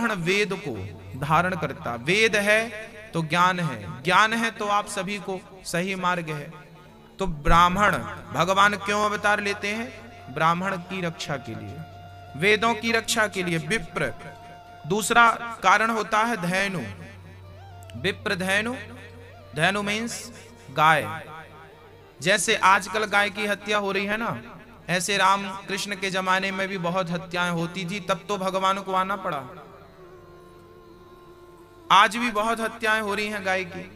ब्राह्मण वेद को धारण करता, वेद है तो ज्ञान है, ज्ञान है तो आप सभी को सही मार्ग है। तो ब्राह्मण भगवान क्यों अवतार लेते हैं? ब्राह्मण की रक्षा के लिए, वेदों की रक्षा के लिए। विप्र, दूसरा कारण होता है धैनु। विप्र धैनु, धैनु मीन्स गाय। जैसे आजकल गाय की हत्या हो रही है ना, ऐसे राम कृष्ण के जमाने में भी बहुत हत्याएं होती थी, तब तो भगवान को आना पड़ा। आज भी बहुत हत्याएं हो रही हैं गाय की।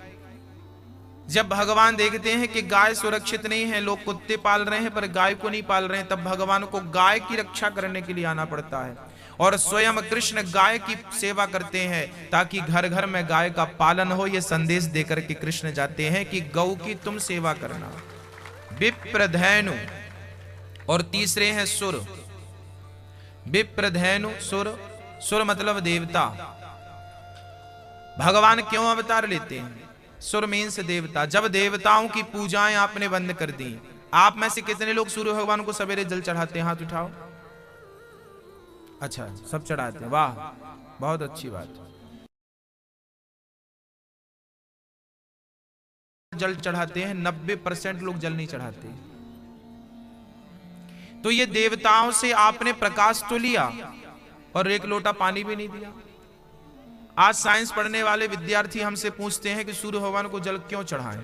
जब भगवान देखते हैं कि गाय सुरक्षित नहीं है, लोग कुत्ते पाल रहे हैं पर गाय को नहीं पाल रहे हैं, तब भगवान को गाय की रक्षा करने के लिए आना पड़ता है। और स्वयं कृष्ण गाय की सेवा करते हैं ताकि घर घर में गाय का पालन हो। यह संदेश देकर के कृष्ण जाते हैं कि गौ की तुम सेवा करना। विप्रधेनु, और तीसरे हैं सुर। विप्रधेनु सुर, सुर मतलब देवता। भगवान क्यों अवतार लेते हैं? सुर मीन्स देवता। जब देवताओं की पूजाएं आपने बंद कर दी, आप में से कितने लोग सूर्य भगवान को सवेरे जल चढ़ाते हैं? हाथ उठाओ। अच्छा, सब चढ़ाते हैं, वाह, बहुत अच्छी बात। जल चढ़ाते हैं, 90% लोग जल नहीं चढ़ाते। तो ये देवताओं से आपने प्रकाश तो लिया और एक लोटा पानी भी नहीं दिया। आज साइंस पढ़ने वाले विद्यार्थी हमसे पूछते हैं कि सूर्य भगवान को जल क्यों चढ़ाएं?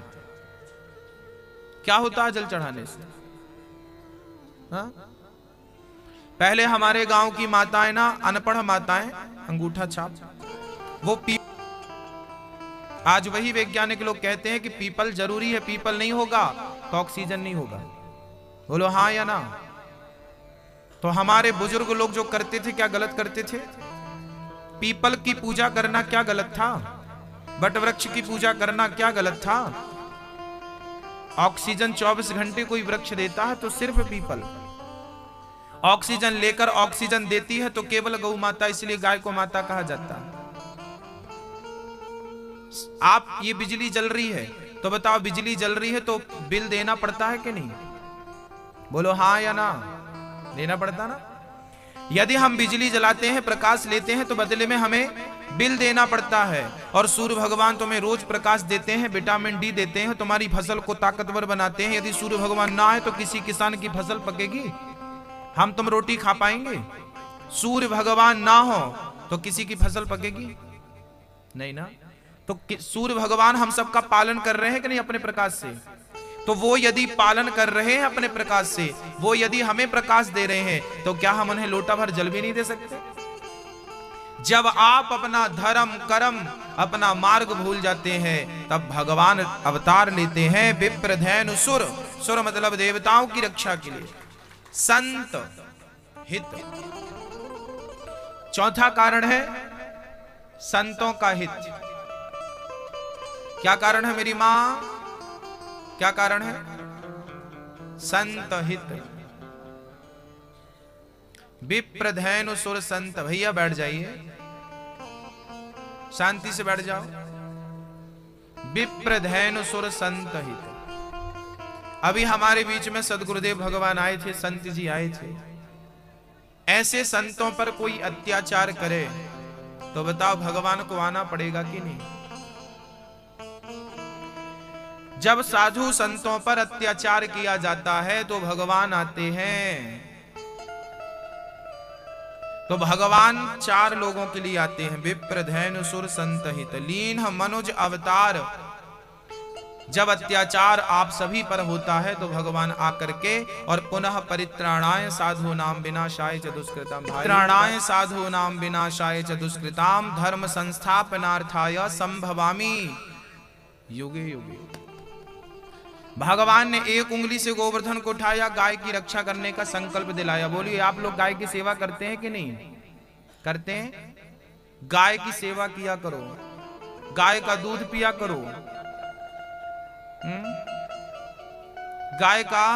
क्या होता है जल चढ़ाने से? हाँ? पहले हमारे गांव की माताएं ना, अनपढ़ माताएं, अंगूठा छाप, वो आज वही वैज्ञानिक लोग कहते हैं कि पीपल जरूरी है, पीपल नहीं होगा तो ऑक्सीजन नहीं होगा। बोलो हाँ या ना? तो हमारे बुजुर्ग लोग जो करते थे, क्या गलत करते थे? पीपल की पूजा करना क्या गलत था? बट वृक्ष की पूजा करना क्या गलत था? ऑक्सीजन 24 घंटे कोई वृक्ष देता है तो सिर्फ पीपल। ऑक्सीजन लेकर ऑक्सीजन देती है तो केवल गौ माता, इसलिए गाय को माता कहा जाता है। आप ये बिजली जल रही है तो बताओ, बिजली जल रही है तो बिल देना पड़ता है कि नहीं? बोलो हाँ या ना? देना पड़ता ना। यदि हम बिजली जलाते हैं, प्रकाश लेते हैं, तो बदले में हमें बिल देना पड़ता है। और सूर्य भगवान तुम्हें रोज प्रकाश देते हैं, विटामिन डी देते हैं, तुम्हारी फसल को ताकतवर बनाते हैं। यदि सूर्य भगवान ना आए तो किसी किसान की फसल पकेगी? हम तुम रोटी खा पाएंगे? सूर्य भगवान ना हो तो किसी की फसल पकेगी? नहीं ना। तो सूर्य भगवान हम सबका पालन कर रहे हैं कि नहीं अपने प्रकाश से? तो वो यदि पालन कर रहे हैं अपने प्रकाश से, वो यदि हमें प्रकाश दे रहे हैं, तो क्या हम उन्हें लोटा भर जल भी नहीं दे सकते? जब आप अपना धर्म कर्म अपना मार्ग भूल जाते हैं, तब भगवान अवतार लेते हैं। विप्रधेनु सुर, सुर मतलब देवताओं की रक्षा के लिए। संत हित, चौथा कारण है संतों का हित। क्या कारण है मेरी मां? क्या कारण है? संत हित। विप्रधेनु सुर संत। भैया बैठ जाइए, शांति से बैठ जाओ। विप्रधेनु सुर संत हित। अभी हमारे बीच में सदगुरुदेव भगवान आए थे, संत जी आए थे। ऐसे संतों पर कोई अत्याचार करे तो बताओ भगवान को आना पड़ेगा कि नहीं? जब साधु संतों पर अत्याचार किया जाता है तो भगवान आते हैं। तो भगवान 4 लोगों के लिए आते हैं। विप्रधेनु सुर संत हित। लीन मनुज अवतार। जब अत्याचार आप सभी पर होता है तो भगवान आकर के और पुनः परित्राणाय साधु नाम विनाशाय च दुष्कृताम, परित्राणाय साधु नाम विनाशाय च दुष्कृताम धर्म संस्थापनार्थाय संभवामि युगे युगे। भगवान ने एक उंगली से गोवर्धन को उठाया, गाय की रक्षा करने का संकल्प दिलाया। बोलिए आप लोग गाय की सेवा करते हैं कि नहीं करते हैं? गाय की सेवा किया करो, गाय का दूध पिया करो। गाय का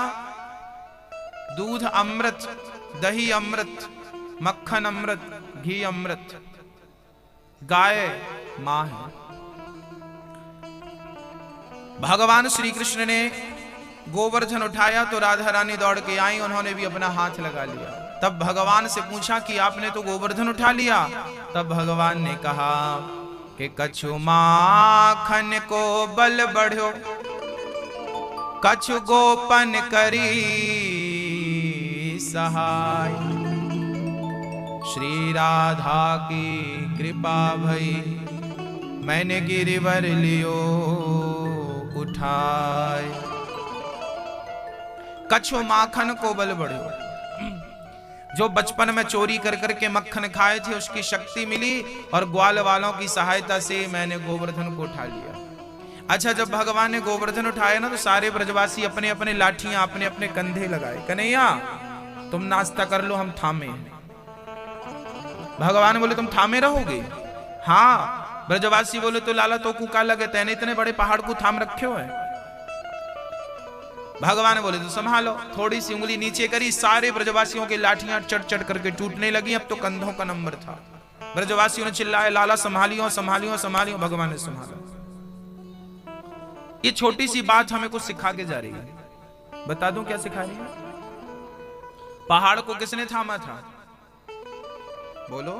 दूध अमृत, दही अमृत, मक्खन अमृत, घी अमृत। गाय मां है। भगवान श्री कृष्ण ने गोवर्धन उठाया तो राधा रानी दौड़ के आई, उन्होंने भी अपना हाथ लगा लिया। तब भगवान से पूछा कि आपने तो गोवर्धन उठा लिया। तब भगवान ने कहा कि कछु माखन को बल बढ़ो, कछु गोपन करी सहाय। श्री राधा की कृपा भई, मैंने गिरिवर लियो उठाए। कछु माखन को बल बढ़ो, जो बचपन में चोरी कर करके मक्खन खाए थे उसकी शक्ति मिली और ग्वाल वालों की सहायता से मैंने गोवर्धन को उठा लिया। अच्छा, जब भगवान ने गोवर्धन उठाया ना तो सारे ब्रजवासी अपने अपने लाठियां अपने अपने कंधे लगाए। कन्हैया तुम नाश्ता कर लो, हम थामे। भगवान बोले तुम थामे रहोगे? हाँ। ब्रजवासी बोले तो लाला तो कुका लगे, तेने इतने बड़े पहाड़ को थाम रखे हो है। भगवान बोले तो संभालो। थोड़ी सी उंगली नीचे करी, सारे ब्रजवासियों की लाठियां चट चट करके टूटने लगी। अब तो कंधों का नंबर था। ब्रजवासियों ने चिल्लाया, लाला संभालियो संभालियो संभालियो। भगवान ने संभाला। ये छोटी सी बात हमें कुछ सिखा के जा रही है। बता दूं क्या सिखा रही है? पहाड़ को किसने थामा था? बोलो।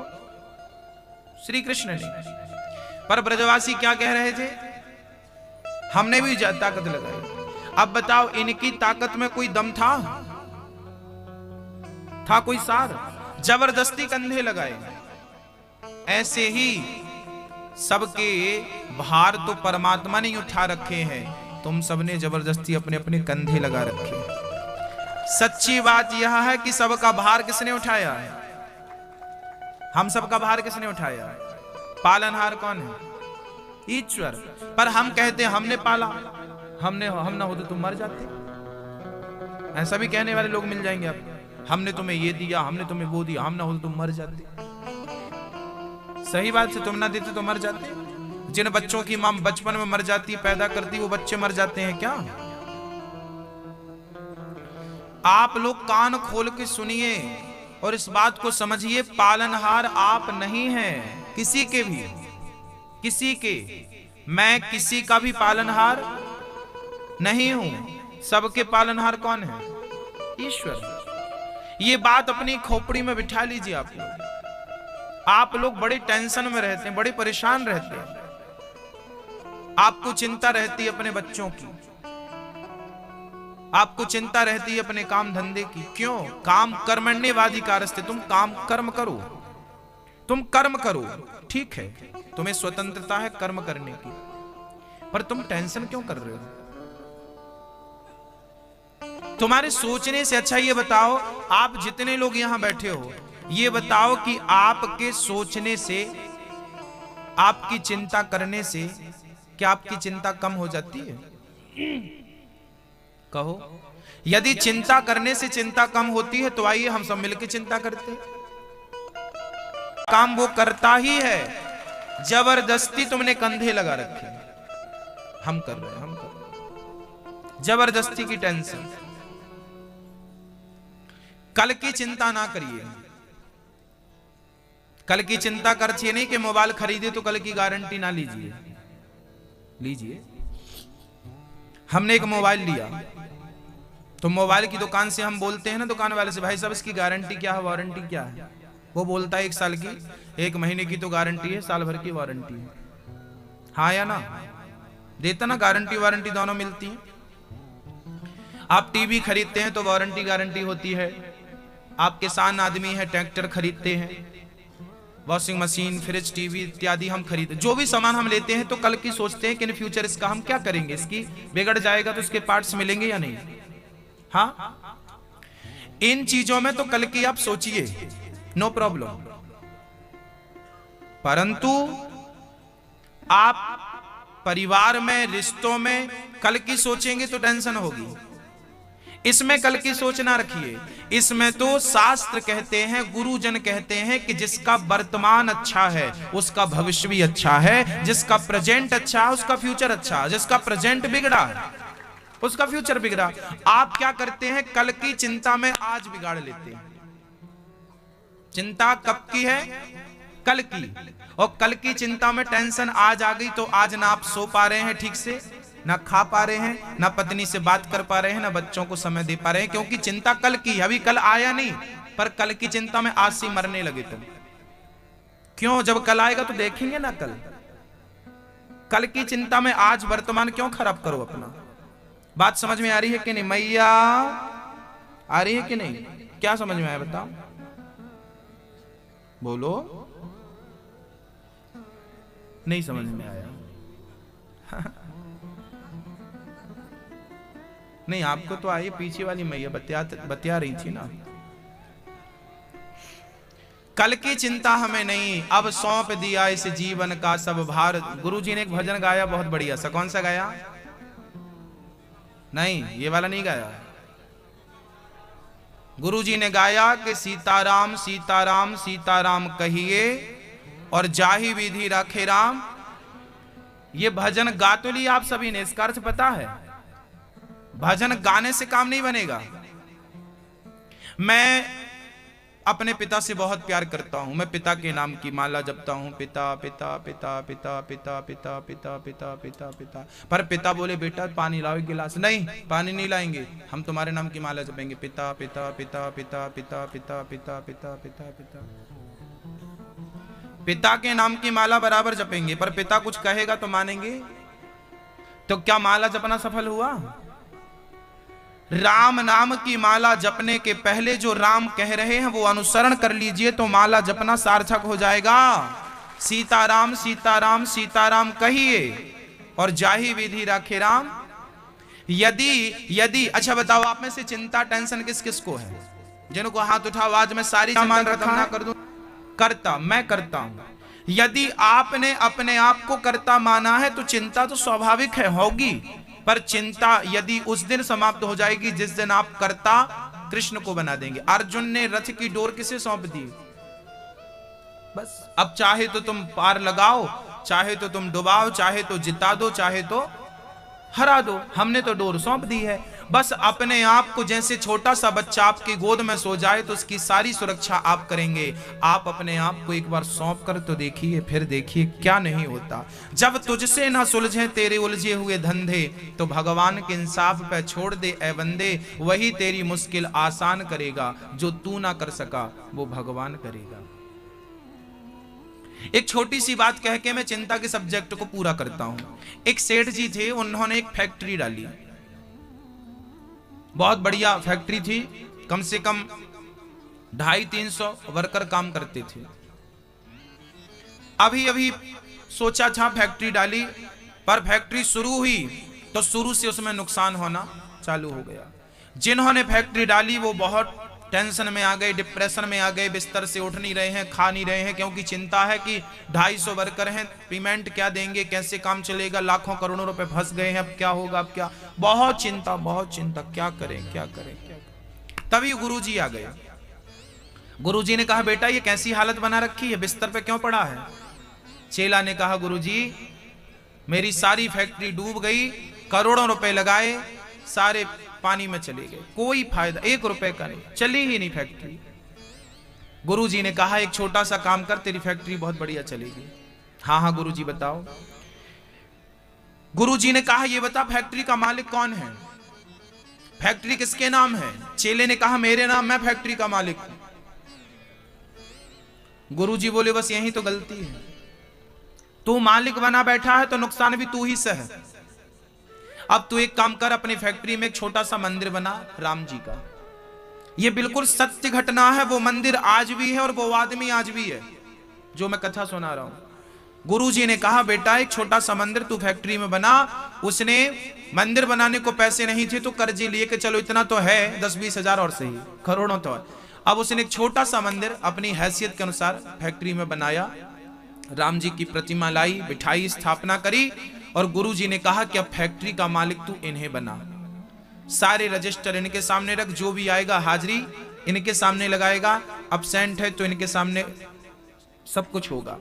श्री कृष्ण ने। पर ब्रजवासी क्या कह रहे थे? हमने भी ताकत लगाई। अब बताओ, इनकी ताकत में कोई दम था? कोई सार? जबरदस्ती कंधे लगाए। ऐसे ही सबके भार तो परमात्मा ने उठा रखे हैं, तुम सबने जबरदस्ती अपने अपने कंधे लगा रखे। सच्ची बात यह है कि सबका भार किसने उठाया है? हम सबका भार किसने उठाया है? पालनहार कौन है? ईश्वर। पर हम कहते हमने पाला, हम ना हो तो तुम मर जाते। ऐसा भी कहने वाले लोग मिल जाएंगे आप। हमने तुम्हें ये दिया, हमने तुम्हें वो दिया, हम ना हो तो तुम मर जाते। सही बात से तुम ना देते तो मर जाते। जिन बच्चों की मां बचपन में मर जाती, पैदा करती, वो बच्चे मर जाते हैं क्या? आप लोग कान खोल के सुनिए और इस बात को समझिए, पालनहार आप नहीं हैं किसी के भी, किसी के। मैं किसी का भी पालनहार नहीं हूं। सबके पालनहार कौन है? ईश्वर। ये बात अपनी खोपड़ी में बिठा लीजिए। आप लोग बड़े टेंशन में रहते हैं, बड़े परेशान रहते हैं। आपको चिंता रहती है अपने बच्चों की, आपको चिंता रहती है अपने काम धंधे की। क्यों? काम कर्मण्यवादी कारस्ते। तुम काम कर्म करो, तुम कर्म करो, ठीक है, तुम्हें स्वतंत्रता है कर्म करने की, पर तुम टेंशन क्यों कर रहे हो? तुम्हारे सोचने से अच्छा ये बताओ, आप जितने लोग यहां बैठे हो, ये बताओ कि आपके सोचने से, आपकी चिंता करने से क्या आपकी चिंता कम हो जाती है? कहो। यदि चिंता करने से चिंता कम होती है तो आइए हम सब मिलकर चिंता करते हैं। काम वो करता ही है, जबरदस्ती तुमने कंधे लगा रखे। हम कर रहे हैं, हम कर रहे हैं। जबरदस्ती की टेंशन। कल की चिंता ना करिए। कल की चिंता करछिए नहीं कि मोबाइल खरीदे तो कल की गारंटी ना लीजिए। लीजिए। हमने एक मोबाइल लिया तो मोबाइल की दुकान से हम बोलते हैं ना दुकान वाले से, भाई साहब इसकी गारंटी क्या है, वारंटी क्या है? वो बोलता है 1 साल की, 1 महीने की तो गारंटी है, साल भर की वारंटी है। हाँ या ना? देता ना, गारंटी वारंटी दोनों मिलती है। आप टीवी खरीदते हैं तो वारंटी गारंटी होती है। आप किसान आदमी है, ट्रैक्टर खरीदते हैं, वॉशिंग मशीन, फ्रिज, टीवी इत्यादि हम खरीदते। जो भी सामान हम लेते हैं तो कल की सोचते हैं कि इन फ्यूचर इसका हम क्या करेंगे, इसकी बिगड़ जाएगा तो इसके पार्ट्स मिलेंगे या नहीं। हाँ, इन चीजों में तो कल की आप सोचिए, नो प्रॉब्लम। परंतु आप परिवार में, रिश्तों में कल की सोचेंगे तो टेंशन होगी। इसमें कल की सोच ना रखिए। इसमें तो शास्त्र कहते हैं, गुरुजन कहते हैं कि जिसका वर्तमान अच्छा है उसका भविष्य भी अच्छा है, जिसका प्रेजेंट अच्छा है उसका फ्यूचर अच्छा है, जिसका प्रेजेंट बिगड़ा है उसका फ्यूचर बिगड़ा। आप क्या करते हैं? कल की चिंता में आज बिगाड़ लेते हैं। चिंता कब की है? कल की। और कल की चिंता में टेंशन आज आ गई तो आज ना आप सो पा रहे हैं ठीक से, ना खा पा रहे हैं, ना पत्नी से बात कर पा रहे हैं, ना बच्चों को समय दे पा रहे हैं, क्योंकि चिंता कल की। अभी कल आया नहीं, पर कल की चिंता में आज से मरने लगे तुम। क्यों? जब कल आएगा तो देखेंगे ना कल। कल की चिंता में आज वर्तमान क्यों खराब करो अपना? बात समझ में आ रही है कि नहीं मैया? आ रही है कि नहीं? क्या समझ में आया बताओ? बोलो। नहीं समझ में आया? नहीं आपको तो आई, पीछे वाली मैया बतिया रही थी ना। कल की चिंता हमें नहीं, अब सौंप दिया इस जीवन का सब भार। गुरुजी ने एक भजन गाया बहुत बढ़िया सा। कौन सा गाया? नहीं ये वाला नहीं गाया। गुरुजी ने गाया कि सीताराम सीताराम सीताराम कहिए और जाहि विधि राखे राम। ये भजन गा तो लिया आप सभी ने, इसका अर्थ पता है? भजन गाने से काम नहीं बनेगा। मैं अपने पिता से बहुत प्यार करता हूं, मैं पिता के नाम की माला जपता हूं, पिता पिता पिता पिता पिता पिता पिता पिता पिता पिता। पर पिता बोले बेटा पानी लाओ एक गिलास। नहीं पानी नहीं लाएंगे, हम तुम्हारे नाम की माला जपेंगे। पिता पिता पिता पिता पिता पिता पिता पिता पिता पिता। पिता के नाम की माला बराबर जपेंगे, पर पिता कुछ कहेगा तो मानेंगे? तो क्या माला जपना सफल हुआ? राम नाम की माला जपने के पहले जो राम कह रहे हैं वो अनुसरण कर लीजिए तो माला जपना सार्थक हो जाएगा। सीताराम सीताराम सीताराम कहिए और जाहि विधि राखे राम। यदि अच्छा बताओ आप में से चिंता टेंशन किस किस को है? जिनको हाथ उठाओ आज मैं सारी सामान रखा कर दूं। करता मैं करता हूं। यदि आपने अपने आप को करता माना है तो चिंता तो स्वाभाविक है, होगी। पर चिंता यदि उस दिन समाप्त हो जाएगी जिस दिन आप कर्ता कृष्ण को बना देंगे। अर्जुन ने रथ की डोर किसे सौंप दी? बस अब चाहे तो तुम पार लगाओ, चाहे तो तुम डुबाओ, चाहे तो जिता दो, चाहे तो हरा दो। हमने तो डोर सौंप दी है। बस अपने आप को जैसे छोटा सा बच्चा आपकी गोद में सो जाए तो उसकी सारी सुरक्षा आप करेंगे। आप अपने आप को एक बार सौंप कर तो देखिए, फिर देखिए क्या नहीं होता। जब तुझसे ना सुलझे तेरे उलझे हुए धंधे तो भगवान के इंसाफ पे छोड़ दे ए बंदे। वही तेरी मुश्किल आसान करेगा, जो तू ना कर सका वो भगवान करेगा। एक छोटी सी बात कह के मैं चिंता के सब्जेक्ट को पूरा करता हूं। एक सेठ जी थे, उन्होंने एक फैक्ट्री डाली, बहुत बढ़िया फैक्ट्री थी। कम से कम 250-300 वर्कर काम करते थे। अभी सोचा था फैक्ट्री डाली, पर फैक्ट्री शुरू हुई तो शुरू से उसमें नुकसान होना चालू हो गया। जिन्होंने फैक्ट्री डाली वो बहुत टेंशन में आ गए, डिप्रेशन में आ गए, बिस्तर से उठ नहीं रहे हैं, खा नहीं रहे हैं, क्योंकि चिंता है कि 250 वर्कर हैं, पेमेंट क्या देंगे, कैसे काम चलेगा, लाखों करोड़ों रुपए फंस गए हैं, अब क्या होगा, अब क्या। बहुत चिंता क्या करें क्या करें क्या करें। तभी गुरुजी आ गए। गुरुजी ने कहा बेटा ये कैसी हालत बना रखी है, बिस्तर पे क्यों पड़ा है? चेला ने कहा गुरुजी मेरी सारी फैक्ट्री डूब गई, करोड़ों रुपए लगाए, सारे पानी में चले गए, कोई फायदा 1 रुपए का नहीं, चली ही नहीं फैक्ट्री। गुरुजी ने कहा एक छोटा सा काम कर, तेरी फैक्ट्री बहुत बढ़िया चलेगी। हाँ गुरुजी बताओ। गुरुजी ने कहा ये बता फैक्ट्री का मालिक कौन है, फैक्ट्री किसके नाम है? चेले ने कहा मेरे नाम, मैं फैक्ट्री का मालिक हूं। गुरुजी बोले बस यही तो गलती है, तू मालिक बना बैठा है तो नुकसान भी तू ही सह। अब तू एक काम कर, अपनी फैक्ट्री में एक छोटा सा मंदिर बना राम जी का। यह बिल्कुल सत्य घटना है, वो मंदिर आज भी है और वो आदमी आज भी है जो मैं कथा सुना रहा हूं। गुरुजी ने कहा बेटा एक छोटा सा मंदिर तू फैक्ट्री में बना। उसने मंदिर बनाने को पैसे नहीं थे तो कर्जे लिए कि चलो इतना तो है, 10-20 हजार और सही, करोड़ों तो है। अब उसने एक छोटा सा मंदिर अपनी हैसियत के अनुसार फैक्ट्री में बनाया, राम जी की प्रतिमा लाई, बिठाई, स्थापना करी और गुरुजी ने कहा कि अब फैक्ट्री का मालिक तू इन्हें बना। सारे रजिस्टर इनके सामने रख, जो भी आएगा हाजिरी इनके सामने लगाएगा, अब्सेंट है तो इनके सामने सब कुछ होगा।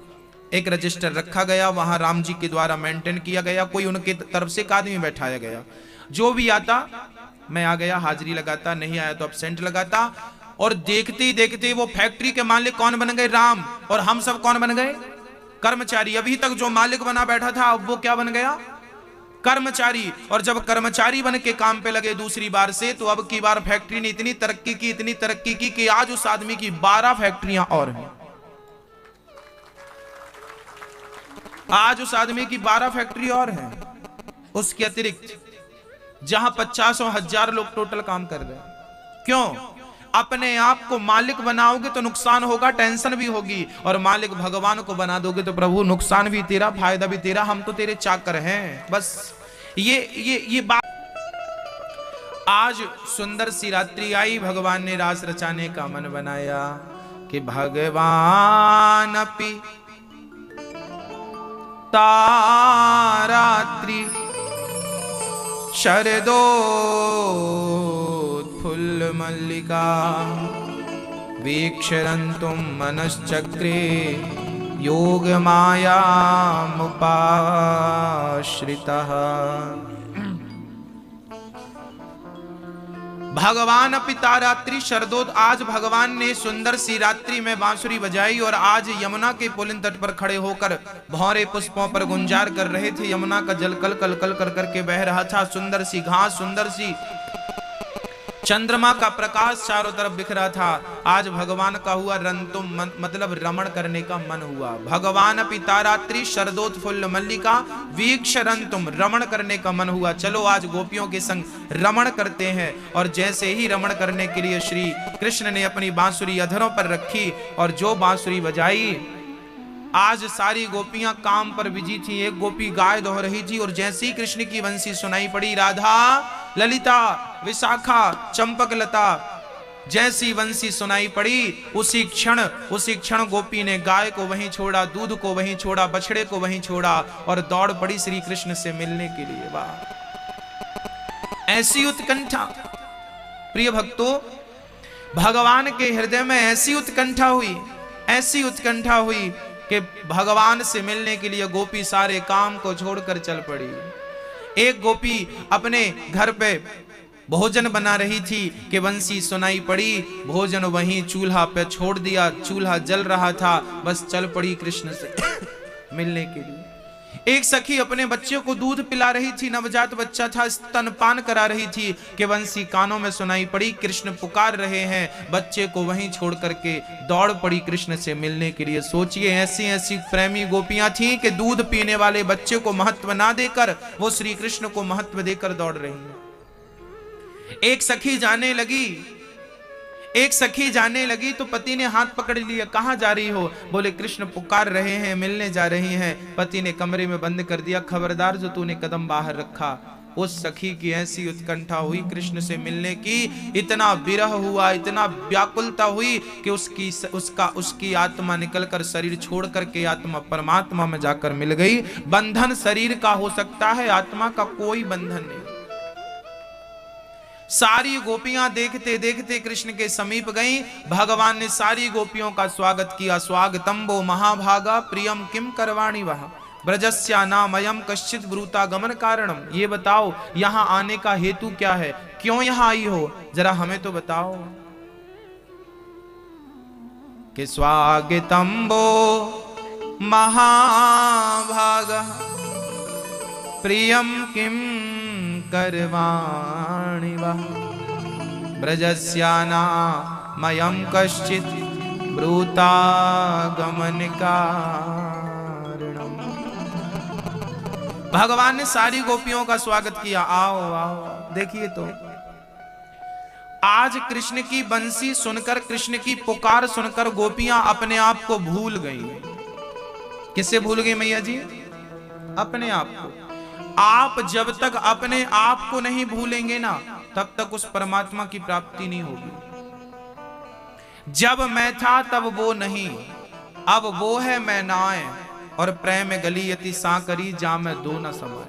एक रजिस्टर रखा गया, वहां राम जी के द्वारा मेंटेन किया गया, कोई उनके तरफ से एक आदमी बैठाया गया, जो भी आता मैं आ गया हाजिरी लगाता, नहीं आया तो अब्सेंट लगाता। और देखते ही देखते वो फैक्ट्री के मालिक कौन बन गए? राम। और हम सब कौन बन गए? कर्मचारी। अभी तक जो मालिक बना बैठा था अब वो क्या बन गया? कर्मचारी, और जब कर्मचारी बन के काम पे लगे दूसरी बार से, तो अब की बार फैक्ट्री ने इतनी तरक्की की कि आज उस आदमी की 12 फैक्ट्रियां और हैं। आज उस आदमी की 12 फैक्ट्री और हैं, उसके अतिरिक्त, जहां 50,000 लोग टोटल काम कर रहे हैं। क्यों? अपने आप को मालिक बनाओगे तो नुकसान होगा, टेंशन भी होगी, और मालिक भगवान को बना दोगे तो प्रभु नुकसान भी तेरा, फायदा भी तेरा, हम तो तेरे चाकर हैं। बस ये बात। आज सुंदर सी रात्रि आई, भगवान ने रास रचाने का मन बनाया कि भगवान अपि तारात्रि शरदोत्फुल्ल मल्लिका वीक्षरन्तुं मनश्चक्रे योग मायामुपाश्रितः। भगवान अपि तारात्रि शरदोत, आज भगवान ने सुंदर सी रात्रि में बांसुरी बजाई, और आज यमुना के पुलिन तट पर खड़े होकर भौरे पुष्पों पर गुंजार कर रहे थे। यमुना का जल कल कल कल कर करके बह रहा था। सुंदर सी घास, सुंदर सी चंद्रमा का प्रकाश चारों तरफ बिखरा था। आज भगवान का हुआ रंतुम, मतलब रमण करने का मन हुआ। भगवान अपि तारात्रि शरदोत्फुल्ल मल्लिका वीक्षरंतुम, रमण करने का मन हुआ। चलो आज गोपियों के संग रमण करते हैं। और जैसे ही रमण करने के लिए श्री कृष्ण ने अपनी बांसुरी अधरों पर रखी और जो बांसुरी बजाई, आज सारी गोपियां काम पर बिजी थी। एक गोपी गाय दोह रही थी, और जैसे ही कृष्ण की बंसी सुनाई पड़ी, राधा, ललिता, विशाखा, चंपकलता, जैसी बंसी सुनाई पड़ी, उसी क्षण गोपी ने गाय को वहीं छोड़ा, दूध को वहीं छोड़ा, बछड़े को वहीं छोड़ा, और दौड़ पड़ी श्री कृष्ण से मिलने के लिए। वाह, ऐसी उत्कंठा प्रिय भक्तों, भगवान के हृदय में ऐसी उत्कंठा हुई कि भगवान से मिलने के लिए गोपी सारे काम को छोड़कर चल पड़ी। एक गोपी अपने घर पे भोजन बना रही थी कि बंसी सुनाई पड़ी, भोजन वहीं चूल्हा पे छोड़ दिया, चूल्हा जल रहा था, बस चल पड़ी कृष्ण से मिलने के लिए। एक सखी अपने बच्चे को दूध पिला रही थी, नवजात बच्चा था, स्तनपान करा रही थी कि बंसी कानों में सुनाई पड़ी, कृष्ण पुकार रहे हैं, बच्चे को वहीं छोड़ करके दौड़ पड़ी कृष्ण से मिलने के लिए। सोचिए, ऐसी ऐसी प्रेमी गोपियां थीं कि दूध पीने वाले बच्चे को महत्व ना देकर वो श्री कृष्ण को महत्व देकर दौड़ रही है। एक सखी जाने लगी तो पति ने हाथ पकड़ लिया। कहां जा रही हो? बोले कृष्ण पुकार रहे हैं, मिलने जा रही हैं। पति ने कमरे में बंद कर दिया, खबरदार जो तूने कदम बाहर रखा। उस सखी की ऐसी उत्कंठा हुई कृष्ण से मिलने की, इतना विरह हुआ, इतना व्याकुलता हुई कि उसकी आत्मा निकलकर शरीर छोड़ करके आत्मा परमात्मा में जाकर मिल गई। बंधन शरीर का हो सकता है, आत्मा का कोई बंधन नहीं। सारी गोपियां देखते देखते कृष्ण के समीप गईं। भगवान ने सारी गोपियों का स्वागत किया। स्वागतम वो महाभागा प्रियम किम करवाणी वह ब्रजस्या नामयम कश्चित ब्रूता गमन कारणम। ये बताओ यहां आने का हेतु क्या है, क्यों यहां आई हो, जरा हमें तो बताओ। कि स्वागतम वो महाभागा प्रियम किम करवाणि वः ब्रजस्यानामयं कश्चित् ब्रूता गमन कारणम्। भगवान ने सारी गोपियों का स्वागत किया। आओ आओ। देखिए तो आज कृष्ण की बंसी सुनकर, कृष्ण की पुकार सुनकर गोपियां अपने आप को भूल गई। किससे भूल गई मैया जी? अपने आप को। आप जब तक अपने आप को नहीं भूलेंगे ना, तब तक उस परमात्मा की प्राप्ति नहीं होगी। जब मैं था तब वो नहीं, अब वो है मैं नाए, और प्रेम गली यति सांकरी जा मैं दो न समाए।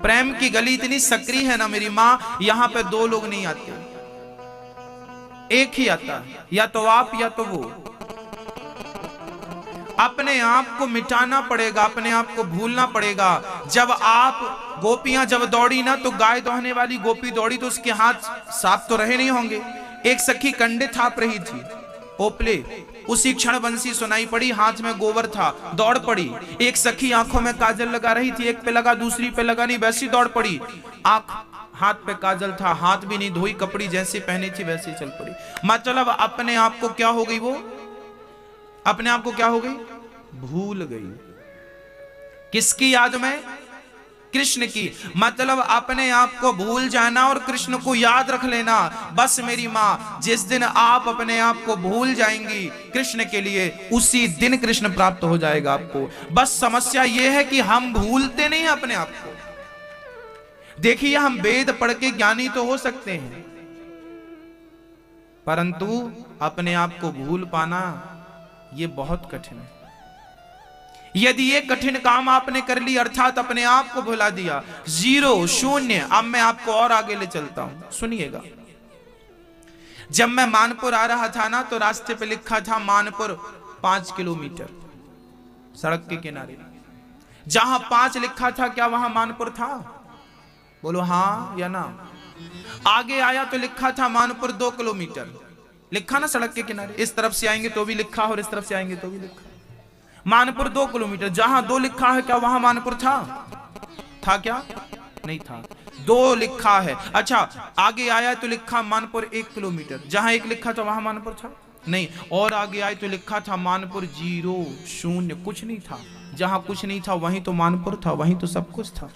प्रेम की गली इतनी सक्रिय है ना मेरी माँ, यहां पे दो लोग नहीं आते, एक ही आता है, या तो आप या तो वो। अपने आप को मिटाना पड़ेगा, अपने आप को भूलना पड़ेगा। जब आप गोपियां जब दौड़ी ना, तो गाय दोहने वाली गोपी दौड़ी तो उसके हाथ साफ तो रहे नहीं होंगे। एक सखी कंडे थाप रही थी, ओपले उसी क्षण बंसी सुनाई पड़ी, हाथ में गोबर था, दौड़ पड़ी। एक सखी आंखों में काजल लगा रही थी, एक पे लगा दूसरी पे लगा नहीं, वैसी दौड़ पड़ी। आंख हाथ पे काजल था, हाथ भी नहीं धोई, कपड़ी जैसी पहनी थी वैसी चल पड़ी। मतलब अपने आप को क्या हो गई, वो अपने आप को क्या हो गई, भूल गई। किसकी याद में, कृष्ण की। मतलब अपने आप को भूल जाना और कृष्ण को याद रख लेना। बस मेरी मां, जिस दिन आप अपने आप को भूल जाएंगी कृष्ण के लिए, उसी दिन कृष्ण प्राप्त हो जाएगा आपको। बस समस्या यह है कि हम भूलते नहीं अपने आप को। देखिए, हम वेद पढ़ के ज्ञानी तो हो सकते हैं, परंतु अपने आप को भूल पाना यह बहुत कठिन है। यदि ये कठिन काम आपने कर ली, अर्थात अपने आप को भुला दिया, जीरो, शून्य। अब मैं आपको और आगे ले चलता हूं, सुनिएगा। जब मैं मानपुर आ रहा था ना, तो रास्ते पे लिखा था मानपुर 5 किलोमीटर, सड़क के किनारे। जहां 5 लिखा था, क्या वहां मानपुर था? बोलो हां या ना। आगे आया तो लिखा था मानपुर 2 किलोमीटर, लिखा ना सड़क के किनारे। इस तरफ से आएंगे तो भी लिखा और इस तरफ से आएंगे तो भी लिखा, मानपुर 2 किलोमीटर। जहां 2 लिखा है, क्या वहां मानपुर था? था क्या? नहीं था। 2 लिखा है। अच्छा, आगे आया तो लिखा मानपुर 1 किलोमीटर। जहां 1 लिखा था वहां मानपुर था? नहीं। और आगे आए तो लिखा था मानपुर 0, शून्य, कुछ नहीं था। जहां कुछ नहीं था वहीं तो मानपुर था, वहीं तो सब कुछ था।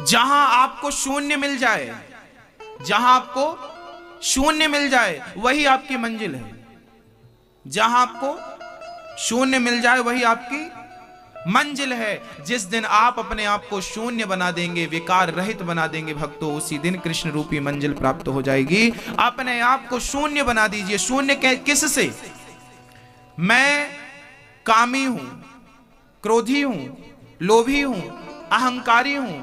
जहां आपको शून्य मिल जाए, जहां आपको शून्य मिल जाए, वही आपकी मंजिल है। जहां आपको शून्य मिल जाए वही आपकी मंजिल है। जिस दिन आप अपने आप को शून्य बना देंगे, विकार रहित बना देंगे भक्तों, उसी दिन कृष्ण रूपी मंजिल प्राप्त हो जाएगी। अपने आप को शून्य बना दीजिए। शून्य किससे? मैं कामी हूं, क्रोधी हूं, लोभी हूं, अहंकारी हूं।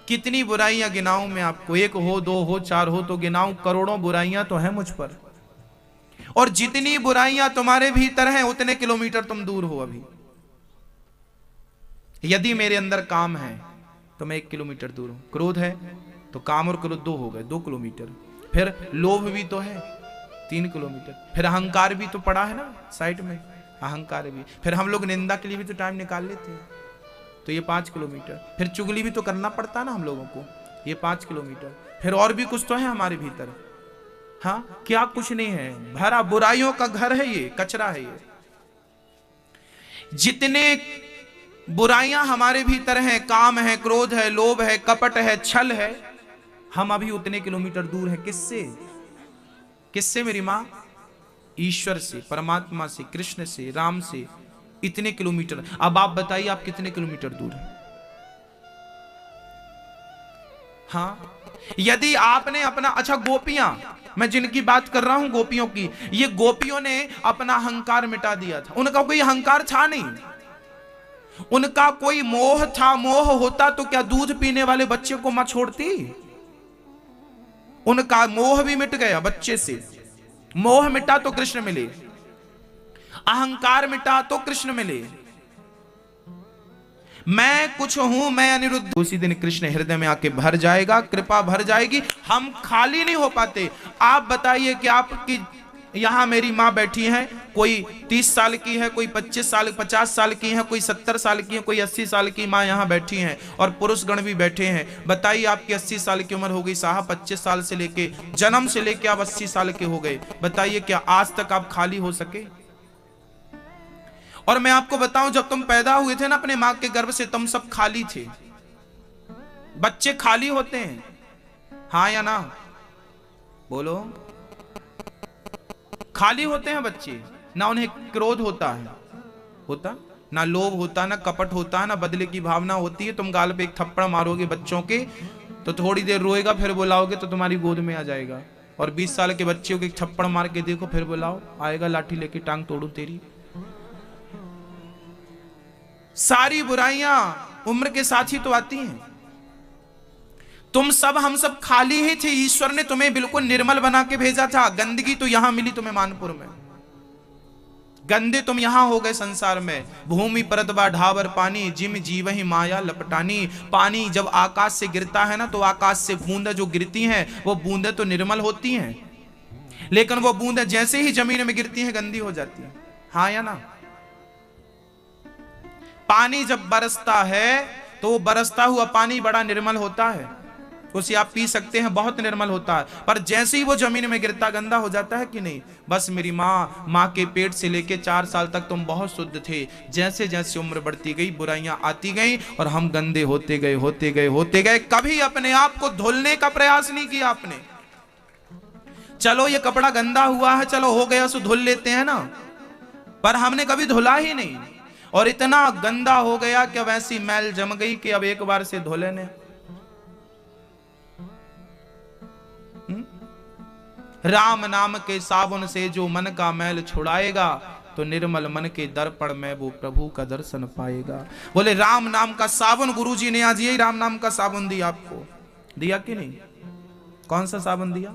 कितनी बुराइयां गिनाऊं मैं आपको? 1 हो, 2 हो, 4 हो तो गिनाऊं? करोड़ों बुराइयां तो हैं मुझ पर। और जितनी बुराइयां तुम्हारे भीतर हैं, उतने किलोमीटर तुम दूर हो अभी। यदि मेरे अंदर काम है तो मैं 1 किलोमीटर दूर हूं। क्रोध है तो काम और क्रोध 2 हो गए, 2 किलोमीटर। फिर लोभ भी तो है, 3 किलोमीटर। फिर अहंकार भी तो पड़ा है ना साइड में, अहंकार भी। फिर हम लोग निंदा के लिए भी तो टाइम निकाल लेते हैं, तो ये 5 किलोमीटर। फिर चुगली भी तो करना पड़ता है ना हम लोगों को, ये 5 किलोमीटर। फिर और भी कुछ तो है हमारे भीतर। हाँ, क्या कुछ नहीं है, भरा बुराइयों का घर है, ये कचरा है। ये जितने बुराइयां हमारे भीतर हैं, काम है, क्रोध है, लोभ है, कपट है, छल है, हम अभी उतने किलोमीटर दूर हैं। किससे? किससे मेरी मां? ईश्वर से, परमात्मा से, कृष्ण से, राम से। इतने किलोमीटर। अब आप बताइए आप कितने किलोमीटर दूर हैं? हाँ, यदि आपने अपना, अच्छा गोपियां, मैं जिनकी बात कर रहा हूं गोपियों की, ये गोपियों ने अपना अहंकार मिटा दिया था। उनका कोई अहंकार था नहीं, उनका कोई मोह था। मोह होता तो क्या दूध पीने वाले बच्चे को मां छोड़ती? उनका मोह भी मिट गया बच्चे से। मोह मिटा तो कृष्ण मिले, अहंकार मिटा तो कृष्ण मिले। मैं कुछ हूं, मैं अनिरुद्ध। उसी दिन कृष्ण हृदय में आके भर जाएगा, कृपा भर जाएगी। हम खाली नहीं हो पाते। आप बताइए कि आपकी यहां मेरी मां बैठी है, कोई 30 साल की है, कोई 25 साल 50 साल की है, कोई 70 साल की है, कोई 80 साल की मां यहां बैठी हैं, और पुरुष गण भी बैठे हैं। बताइए आपकी 80 साल की उम्र हो गई साहब, 25 साल से लेके जन्म से लेके आप 80 साल के हो गए। बताइए क्या आज तक आप खाली हो सके? और मैं आपको बताऊं, जब तुम पैदा हुए थे ना अपने मां के गर्भ से, तुम सब खाली थे। बच्चे खाली होते हैं, हाँ या ना? बोलो। खाली होते हैं बच्चे, ना उन्हें क्रोध होता है, होता ना लोभ होता, ना कपट होता, ना बदले की भावना होती है। तुम गाल पे एक थप्पड़ मारोगे बच्चों के तो थोड़ी देर रोएगा, फिर बुलाओगे तो तुम्हारी गोद में आ जाएगा। और 20 साल के बच्चे को एक थप्पड़ मार के देखो, फिर बुलाओ, आएगा लाठी लेके, टांग तोड़ू तेरी। सारी बुराइयां उम्र के साथ ही तो आती हैं। तुम सब, हम सब खाली ही थे। ईश्वर ने तुम्हें बिल्कुल निर्मल बना के भेजा था। गंदगी तो यहां मिली तुम्हें मानपुर में, गंदे तुम यहां हो गए संसार में। भूमि परतबा ढाबर पानी, जिम जीवहि माया लपटानी। पानी जब आकाश से गिरता है ना, तो आकाश से बूंदें जो गिरती हैं, वो बूंदें तो निर्मल होती हैं। लेकिन वो बूंदें जैसे ही जमीन में गिरती हैं गंदी हो जाती हैं। हाँ या ना? पानी जब बरसता है तो वो बरसता हुआ पानी बड़ा निर्मल होता है, उसे आप पी सकते हैं, बहुत निर्मल होता है। पर जैसे ही वो जमीन में गिरता गंदा हो जाता है कि नहीं? बस मेरी माँ के पेट से लेके 4 साल तक तुम बहुत शुद्ध थे, जैसे जैसे उम्र बढ़ती गई बुराइयां आती गई और हम गंदे होते गए होते गए होते गए। कभी अपने आप को धुलने का प्रयास नहीं किया आपने। चलो ये कपड़ा गंदा हुआ है, चलो हो गया सो धुल लेते हैं ना, पर हमने कभी धुला ही नहीं और इतना गंदा हो गया कि वैसी मैल जम गई कि अब एक बार से धुले ने। राम नाम के साबुन से जो मन का मैल छुड़ाएगा तो निर्मल मन के दर्पण में वो प्रभु का दर्शन पाएगा। बोले राम नाम का साबुन गुरुजी ने आज यही राम नाम का साबुन दिया आपको, दिया कि नहीं? कौन सा साबुन दिया?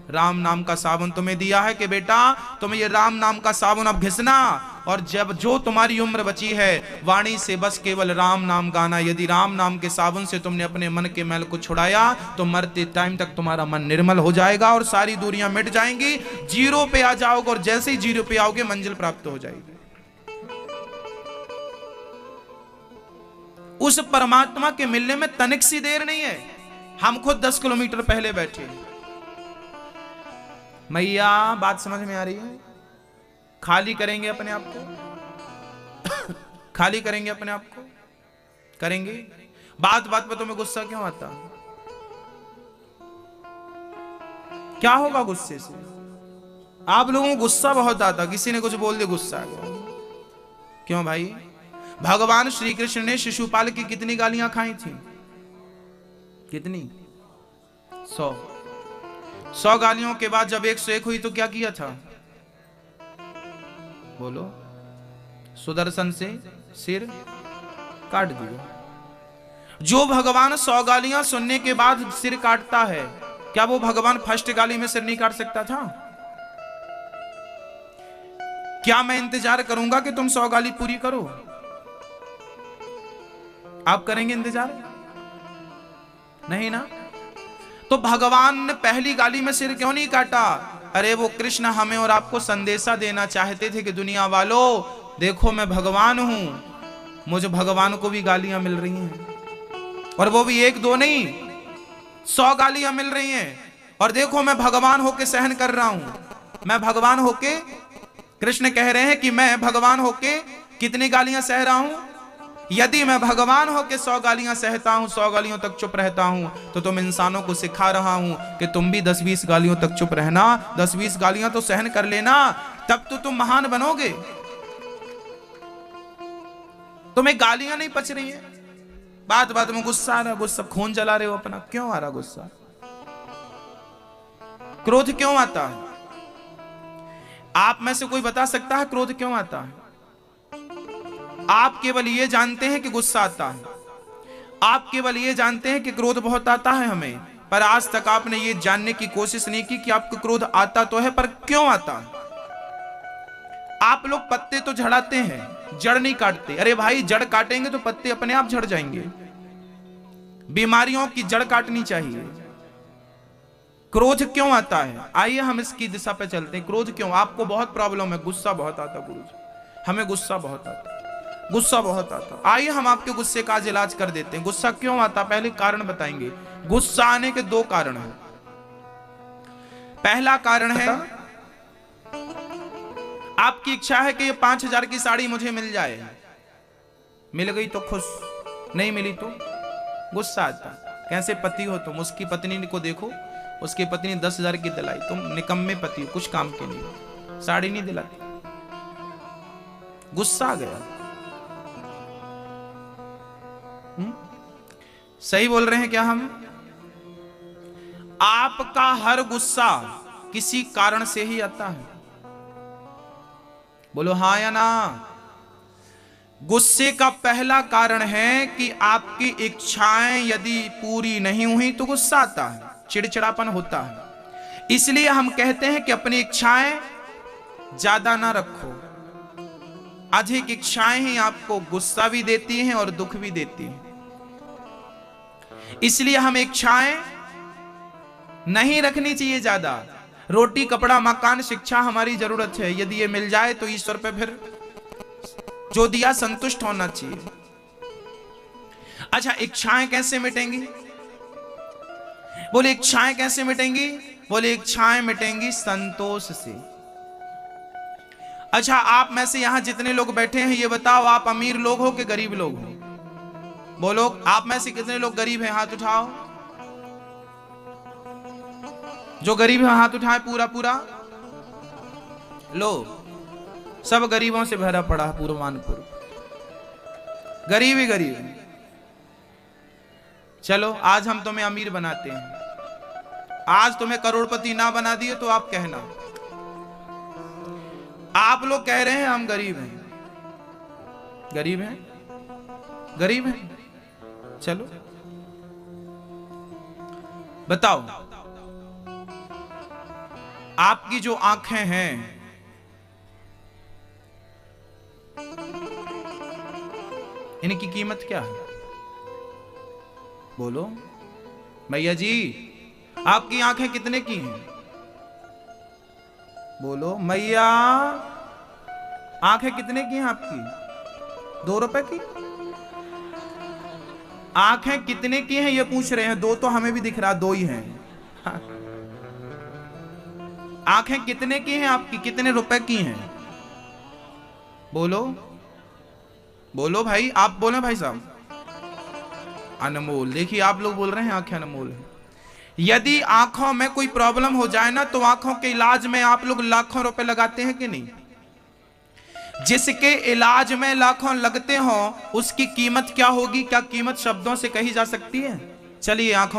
राम नाम का साबुन तुम्हें दिया है कि बेटा तुम ये राम नाम का साबुन अब घिसना, और जब जो तुम्हारी उम्र बची है वाणी से बस केवल राम नाम गाना। यदि राम नाम के साबुन से तुमने अपने मन के मैल को छुड़ाया तो मरते टाइम तक तुम्हारा मन निर्मल हो जाएगा और सारी दूरियां मिट जाएंगी, जीरो पे आ जाओगे और जैसे ही जीरो पे आओगे मंजिल प्राप्त हो जाएगी। उस परमात्मा के मिलने में तनिक सी देर नहीं है। हम खुद 10 किलोमीटर पहले बैठे। मैया बात समझ में आ रही है? खाली करेंगे अपने आप को खाली करेंगे अपने आप को, करेंगे? बात बात पर तुम्हें गुस्सा क्यों आता? क्या होगा गुस्से से? आप लोगों को गुस्सा बहुत आता, किसी ने कुछ बोल दिया गुस्सा आ गया। क्यों भाई? भगवान श्री कृष्ण ने शिशुपाल की कितनी गालियां खाई थी? कितनी? 100 गालियों के बाद जब 101 हुई तो क्या किया था? बोलो। सुदर्शन से सिर काट दिया। जो भगवान 100 गालियां सुनने के बाद सिर काटता है, क्या वो भगवान फर्स्ट गाली में सिर नहीं काट सकता था? क्या मैं इंतजार करूंगा कि तुम 100 गाली पूरी करो? आप करेंगे इंतजार? नहीं ना। तो भगवान ने पहली गाली में सिर क्यों नहीं काटा? अरे वो कृष्ण हमें और आपको संदेशा देना चाहते थे कि दुनिया वालों देखो मैं भगवान हूं, मुझे भगवान को भी गालियां मिल रही हैं, और वो भी 1-2 नहीं, 100 गालियां मिल रही हैं। और देखो मैं भगवान होके सहन कर रहा हूं। मैं भगवान होके, कृष्ण कह रहे हैं कि मैं भगवान होके कितनी गालियां सह रहा हूं? यदि मैं भगवान होके 100 गालियां सहता हूं, 100 गालियों तक चुप रहता हूं, तो तुम इंसानों को सिखा रहा हूं कि तुम भी 10-20 गालियों तक चुप रहना, 10-20 गालियां तो सहन कर लेना, तब तो तुम महान बनोगे। तुम्हें गालियां नहीं पच रही है, बात बात में गुस्सा आ रहा है, गुस्सा खून जला रहे हो अपना। क्यों आ रहा गुस्सा? क्रोध क्यों आता है? आप में से कोई बता सकता है क्रोध क्यों आता है? आप केवल ये जानते हैं कि गुस्सा आता है, आप केवल ये जानते हैं कि क्रोध बहुत आता है हमें, पर आज तक आपने ये जानने की कोशिश नहीं की कि आपको क्रोध आता तो है, पर क्यों आता है? आप लोग पत्ते तो झड़ाते हैं, जड़ नहीं काटते। अरे भाई जड़ काटेंगे तो पत्ते अपने आप झड़ जाएंगे। बीमारियों की जड़ काटनी चाहिए। क्रोध क्यों आता है? आइए हम इसकी दिशा पे चलते हैं। क्रोध क्यों? आपको बहुत प्रॉब्लम है, गुस्सा बहुत आता है गुरुजी, हमें गुस्सा बहुत आता, गुस्सा बहुत आता। आइए हम आपके गुस्से का आज इलाज कर देते हैं। गुस्सा क्यों आता? पहले कारण बताएंगे। गुस्सा आने के 2 कारण हैं। पहला कारण है आपकी इच्छा है कि ये 5000 की साड़ी मुझे मिल जाए, मिल गई तो खुश, नहीं मिली तो गुस्सा आता। कैसे पति हो तुम, उसकी पत्नी को देखो, उसकी पत्नी 10,000 की दिलाई, तुम निकम्मे पति हो, कुछ काम के नहीं, साड़ी नहीं दिलाती, गुस्सा आ गया। सही बोल रहे हैं क्या हम? आपका हर गुस्सा किसी कारण से ही आता है। बोलो हाँ या ना। गुस्से का पहला कारण है कि आपकी इच्छाएं यदि पूरी नहीं हुई तो गुस्सा आता है, चिड़चिड़ापन होता है। इसलिए हम कहते हैं कि अपनी इच्छाएं ज्यादा ना रखो। अधिक इच्छाएं ही आपको गुस्सा भी देती हैं और दुख भी देती हैं। इसलिए हमें इच्छाएं नहीं रखनी चाहिए ज्यादा। रोटी, कपड़ा, मकान, शिक्षा हमारी जरूरत है। यदि ये मिल जाए तो ईश्वर पे फिर जो दिया संतुष्ट होना चाहिए। अच्छा, इच्छाएं कैसे मिटेंगी? बोले इच्छाएं कैसे मिटेंगी? बोले इच्छाएं मिटेंगी संतोष से। अच्छा, आप में से यहां जितने लोग बैठे हैं ये बताओ, आप अमीर लोग हो कि गरीब लोग हो? बोलो, आप में से कितने लोग गरीब हैं? हाथ उठाओ। जो गरीब है हाथ उठाए पूरा पूरा। लो, सब गरीबों से भरा पड़ा है पूर्वानपुर, गरीब ही गरीब है। चलो आज हम तुम्हें अमीर बनाते हैं। आज तुम्हें करोड़पति ना बना दिए तो आप कहना। आप लोग कह रहे हैं हम गरीब हैं, गरीब हैं, गरीब हैं। चलो बताओ, आपकी जो आंखें हैं इनकी कीमत क्या है? बोलो भैया जी, आपकी आंखें कितने की हैं? बोलो मैया, आंखें कितने की हैं आपकी? 2 रुपए की? आंखें कितने की हैं ये पूछ रहे हैं। 2 तो हमें भी दिख रहा, 2 ही हैं। हाँ। आंखें कितने की हैं आपकी? कितने रुपए की हैं? बोलो बोलो भाई, आप बोले भाई साहब। अनमोल। देखिए आप लोग बोल रहे हैं आंखें अनमोल है। यदि आंखों में कोई प्रॉब्लम हो जाए ना तो आंखों के इलाज में आप लोग लाखों रुपए लगाते हैं कि नहीं? जिसके इलाज में लाखों लगते हो उसकी कीमत क्या होगी? क्या कीमत शब्दों से कही जा सकती है? चलिए आंखों